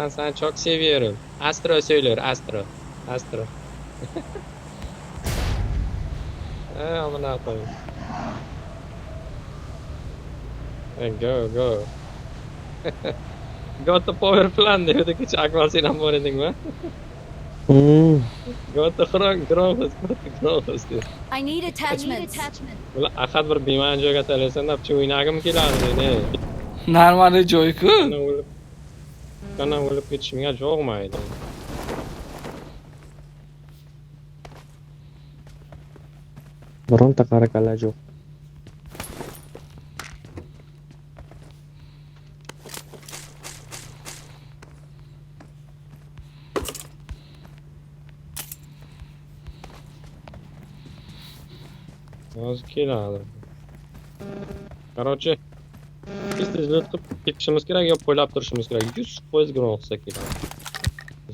Ben seni çok seviyorum. Astro söylüyor, Astro. Astro. Amına koyayım. Go, go. Go to power plant diyorduk. Hiç akmal sen bor edingmi? Go to Growhouse, go to Growhouse diyor. I need attachments. Bular axat bir beemani joyga tayyorsan napchi o'ynagim keladi meni. Normali joy-ku. Kana o'lib ketishimga yoqmaydi. Bironta qarakalla yo'q. Hozir keladi. Короче, tez loot qilib ketishimiz kerak yo po'ylab turishimiz kerak. 100% Growhouse keladi.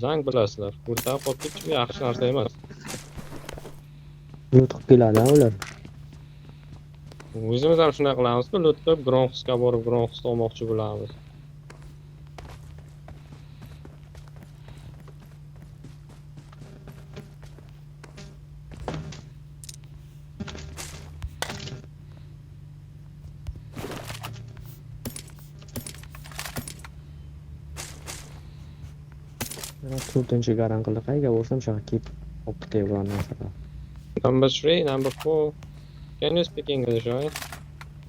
Zang bilasizlar. O'rtaga qolib ketish yaxshi narsa emas. Yo'q keladi ular. O'zimiz ham shunday qilamiz-ku, loot qilib Growhouse'ga borib Growhouse olmoqchi bo'lamiz. Mana 4-garan qildi. Qayga borsam shu kelib optiga biron narsa. Number 3, number 4. Can you speak English, right?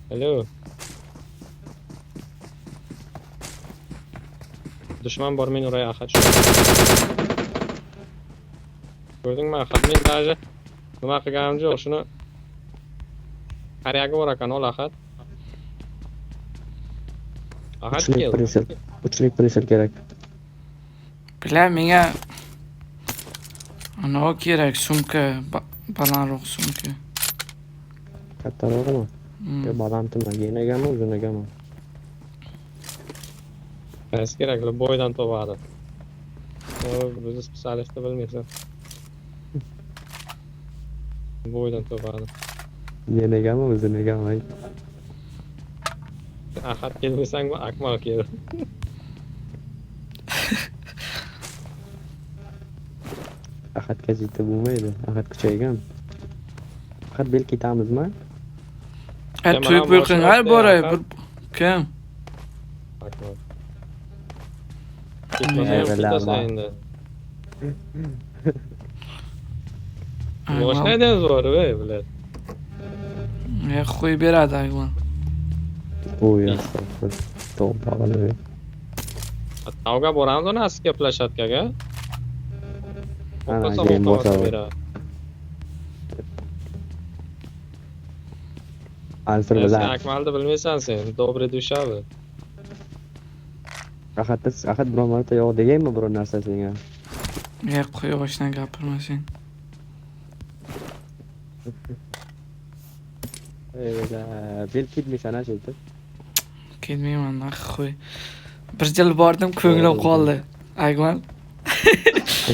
Hello. Dushman bor, men oraya axat shu. Ko'rdingmi? Axat men даже nima qilganim yo'q, shuni qariyaga bor ekan, ol axat. Axat keldi. Uchlik preser kerak. Bilaman, menga anavi kerak, sumka, balandroq sumka. Kattarog'imi? Mm. Yo balandmi? Yenagami, uzunagami? Qaysi kerakli bo'ydan topadi. Bizni specialistni bilmaysan. Bo'ydan topadi. Yenagami, uzunagami? Axat kelmasangmi, Akmal kel. Ahadga zidda bo'lmaydi. Ahad kuchaygan. Ahad bel ketamizmi? To'y bo'lqinlar boray, bir kim? Akmal. Ketmasa endi. Boshlaydan zo'r, ey, bular. Qo'yib beradi ayvon. Oy, astag'fir. To'g'ri. Tavga boramiz uni asli plashadkaga. Ana, keyin bo'lsa. Alfir Sen bilan. Akmalni bilmaysan sen, добрый dushabi. Ahad biron marta yo'q deganmi biror narsa senga? Qo'y boshdan gapirma sen. Bel ketmaysan ashulta. Kelmayman, qo'y. Bir yil bordim, ko'nglim qoldi. Ayvon.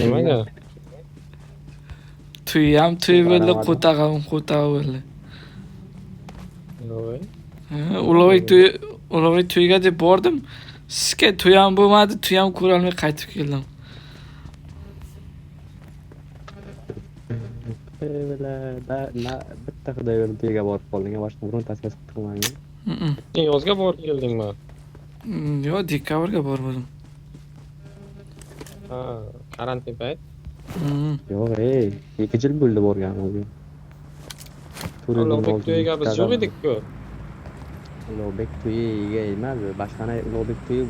Nimaga? To'y bo'ldi, qo'tag'im bo'ldi. Yo'q. Ulug'bek to'yga deb bordim. Sizga to'y ham bo'lmadi, to'y ham ko'ra olmay qaytib keldim. Bitta xudoyverdi to'yga borib qolding, boshqa birontasiga qilmagan. Sen yozga borib keldingmi? Yo'q, dekabrga bordim. Ha, karantin payt. Yo'q, 2 yil bo'ldi borganim. Ulug'bek to'yiga biz yo'q edik-ku. Ulug'bek to'yiga emas, boshqana Ulug'bek to'yi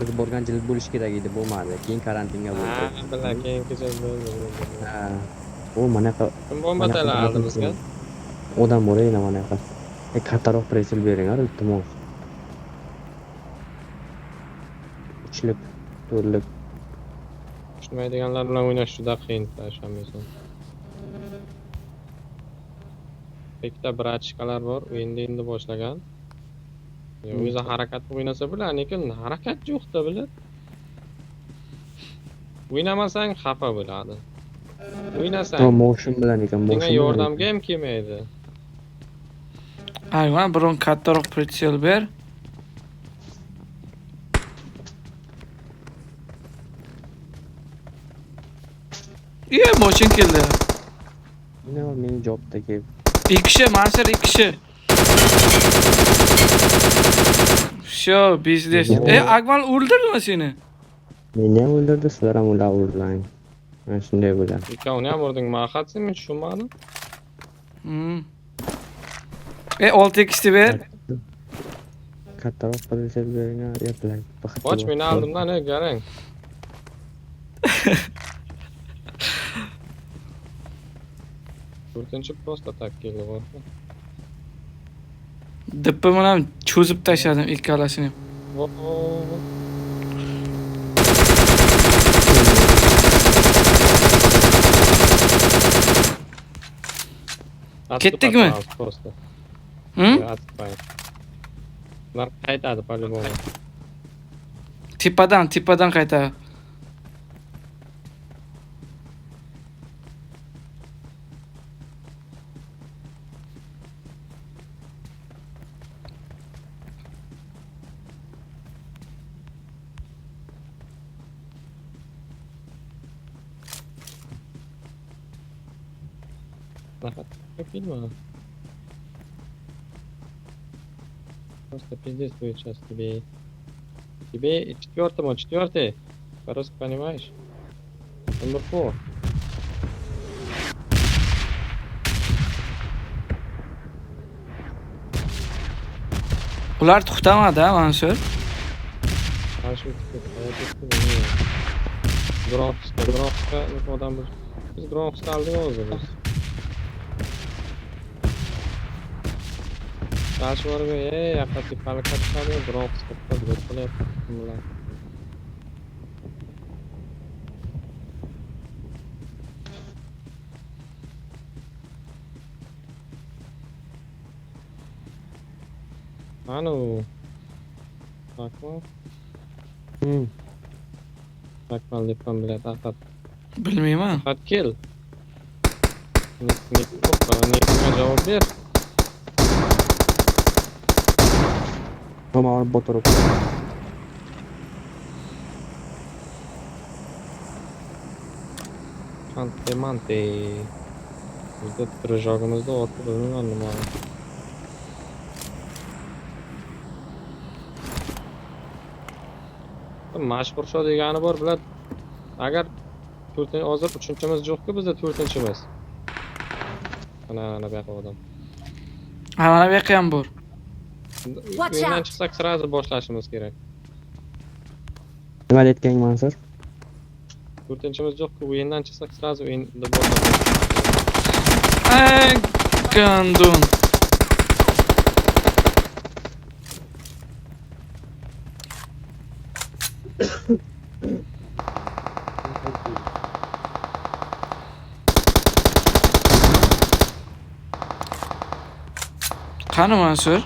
biz borgan yil bo'lishi kerak edi, bo'lmadi. Keyin karantinga bo'ldi. Ha, bilan keyingi yil bo'ldi. Ha. O mana qa Kim bombatalar oldi bizga? odam bor edi mana qa. Kattaroq presel bering, iltimos. Uchlik, to'rlik. Tushunmaydiganlar bilan o'ynash juda qiyin, tashamaysan. Ikkita brachkalar bor, endi boshlagan. O'zi harakat o'ynasa bular, lekin harakat yo'qda bular. O'ynamasang xafa bo'ladi. O'ynasang. Motion bilan ekan, motion. Senga yordamga ham kelmaydi. Ayvon, biron kattaroq pritsel ber. Ye, mochin keldi. Ne o meni jobdagi. İki kishi, Mansur iki kishi. Sho, biznes. Akmal o'ldirdimi seni? Meni ham o'ldirdi, sizlar ham ular o'ldiring. Mana shunday bo'ladi. Ikkovini ham urding, maqsadsen men tushunmadim. Hmm. 6x'ni ber. Kattaroq qilsa beringlar, yapilay. Och meni oldimdan garang. To'rtinchi posta takkeli bor. Dippi bilan cho'zib tashladim ikkalasini. Ketdikmi? Posta. Hm? Ular qaytadi по-любому. Tepadan qaytadi. Фильма. Просто пиздец будет сейчас тебе. Тебе четвертый. По-русски понимаешь? Number 4. Ular to'xtamadi, Mansur. Громко, odam biz gромко aldık o'zimiz. Qarshi borga, yaqinlik harakat qiladi, gромко qilyapti. Anu. Bakma. Bakma deb biladi faqat. Bilmayman. Faqat kel. Nega javob ber. Toma olib botorib. Mante. Bizda turjog'imizda otib bilmayman nima. Mashhur sho degani bor biladi. Agar hozir 3-chimiz yo'q-ku, bizda 4-chimiz. Ana bu yoqda odam. Mana bu yoqqa ham bor. Uydan chiqsak sразу boshlashimiz kerak. Nima aytgan Mansur? 4-chimiz yo'q-ku, o'yindan chiqsak sразу o'yinda boshlashimiz. Gandun. Qani Mansur?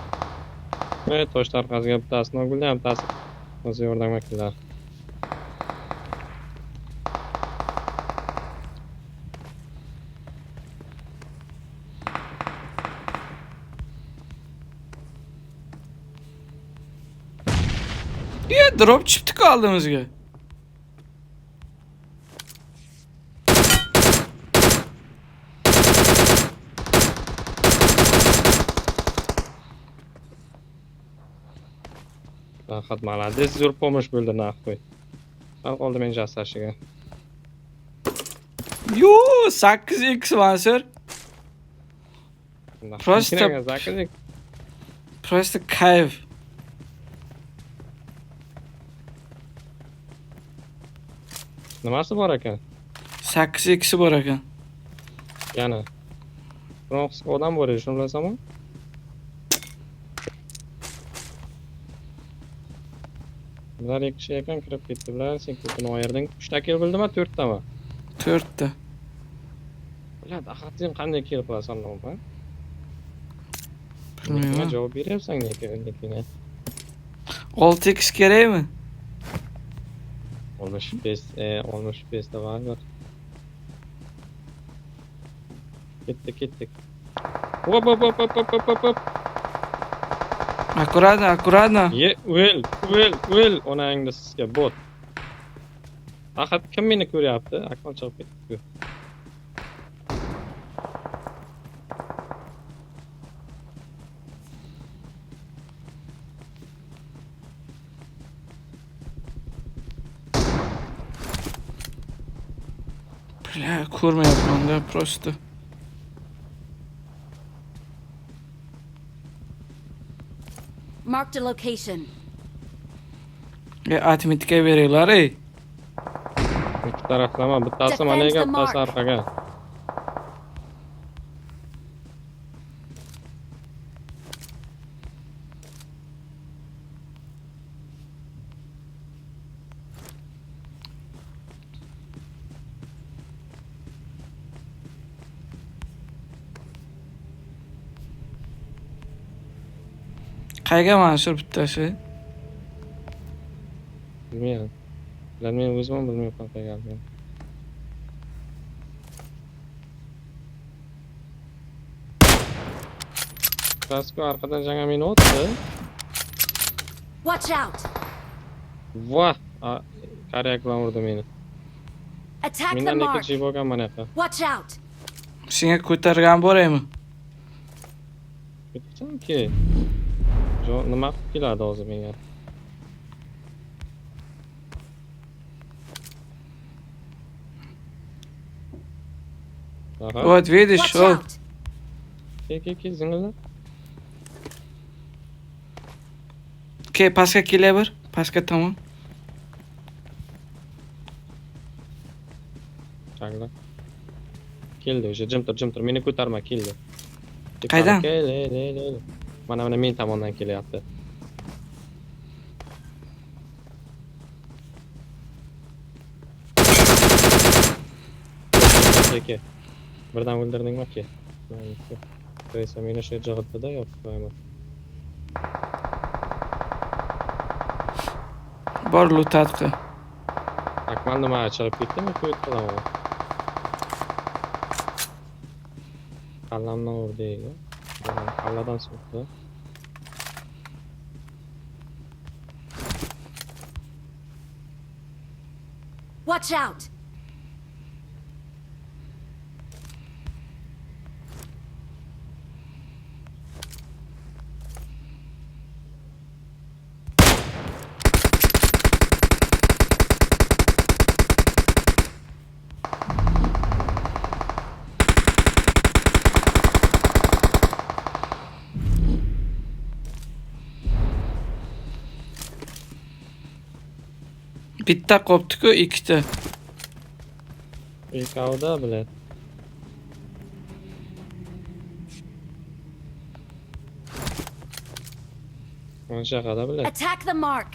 Tosh tarqasiga bittasini o'g'ildi ham bittasi o'zi yordam vakillari. Drop chiqdi oldimizga. Rahat молодец, zo'r pomosh bo'ldi naqo'y. Hal qoldi men jassashiga. Yo, 8x Mansur. Просто kayf. Nimasi bor ekan? 8x bor ekan. Yana. Biroq odam bor edi, shuni bilasanmi? Bular ikki kishi ekan kirib ketdilar. Sen ko'pini oyerding. 3 ta kill bildimi, 4 tami? 4 ta. Biladi, axir sen qanday kill qilasan nima? Bilmayman. Javob beryapsan lekin. 6x kerakmi? 65 da var. Ketdik. Hop. Аккуратно. Ye, o'l. Onangda sizga bot. Axir kim meni ko'ryapti? Akmal chiqib ketdi. Bля, ko'rmayapman-da, prosta. Marked a location. Atmitka beringlar, ey. İki taraflama. Bittasi Defend managa, the bittasi mark. orqaga. Qayga Mansur bittasi? Bilmayman. Ular men o'zim ham bilmayapman qayerga olgan. Bittasi orqadan janga meni otdi. Watch out! Voh! Qariya bilan urdi meni. Attack the Mendan mark! ikkinchi bo'lgan mana yoqqa. Watch out! Senga ko'targan boraymi? Bittiki. Nima qilib keladi hozir menga? Aha. Вот, видишь, Watch вот. out! Kel, zingillar. Pastga kelaver. Pastga tomon. Changla. Keldi o'sha, jim tur. Meni ko'tarma, keldi. Qaydan? Kel. Mana men tomondan kelyapti. Aka. Birdan o'ldirdingmi aka? Qo'ysa meni shu jig'itdi-da, yo'q, qo'yaman. Bor lutatqi. Akmal nima chiqib ketdimi? Qo'yib qilaman. Qallamdan urdi-ku. Qalladan so'kdi. Watch out! Bitta qopti-ku, ikkita. Ikkovda bilan. Mana shu yoqda bilan. Attack the mark!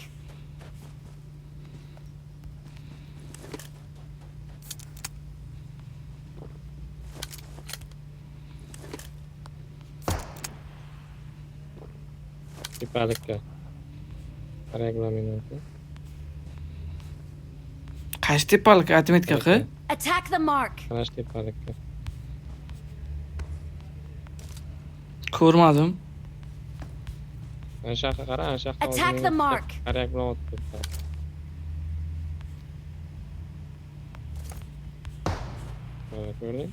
Tepalikka. Qaraylar meni. Qaysi tepalik atmitka qi? Attack the mark! Qarash tepalikka. Ko'rmadim. Ana shu yoqqa qara, ana shu yoqqa. Attack the mark! Qarayak bilan otib ketdi. Ko'rding?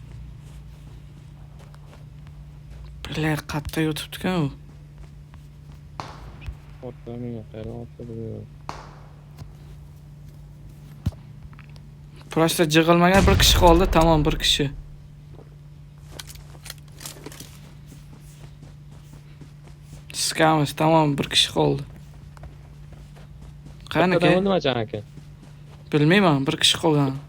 Bля, qatta yotibdi-ku u. Otdi menga, qayerdan otdi bilmayman. Prosta jig'ilmagan bir kishi qoldi, tamom, bir kishi. Skamiz, tamom, bir kishi qoldi. Qani Qani aka? nima jan aka? Bilmayman, bir kishi qolgan.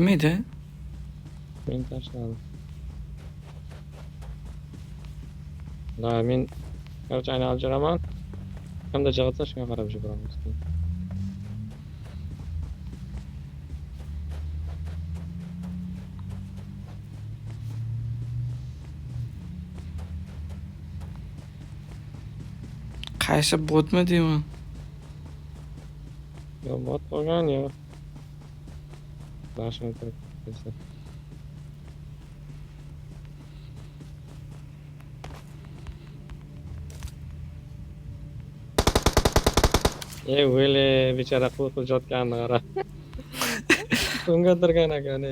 Kim edi? Men tashladim. Da men короче ayni olib jiraman. Kimda jig'itsa shunga qarab yuboramiz. Qaysi botmi deyman? Yo bot qolgan yo. Dashni turib kelsa. O'yle bechora qo'rqib yotganini qara. To'ngadirgan ekan.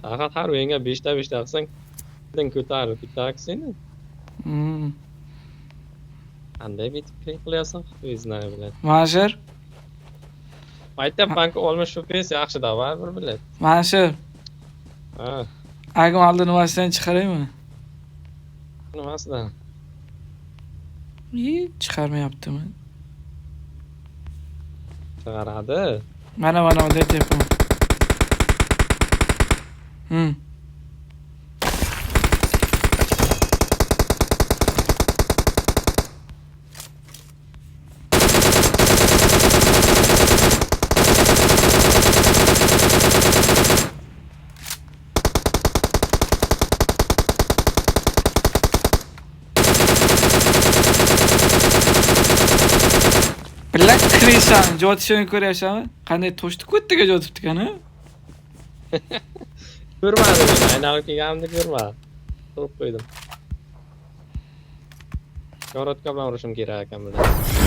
Faqat har o'yinga 5 ta qilsang, ko'tarib bitta seni. Hmm. Qanday bitib qilyapsan o'zingni bilan. Mashir, Aytyapman-ku, olmish FPS yaxshi davar bir bilet. Mashir. Ha, Agam oldi nimasidan chiqaraymi? nimasidan? Chiqarmayaptimi? Chiqaradi. Mana bunday telefon. Black Christian jotishini ko'ryapsanmi? Qanday to'shdi ko'ttaga jotibdi-kan-a? Ko'rmadim men, aylanib kelganimni ko'rmadim. Turib qo'ydim. Korotka bilan urishim kerak ekan bilan.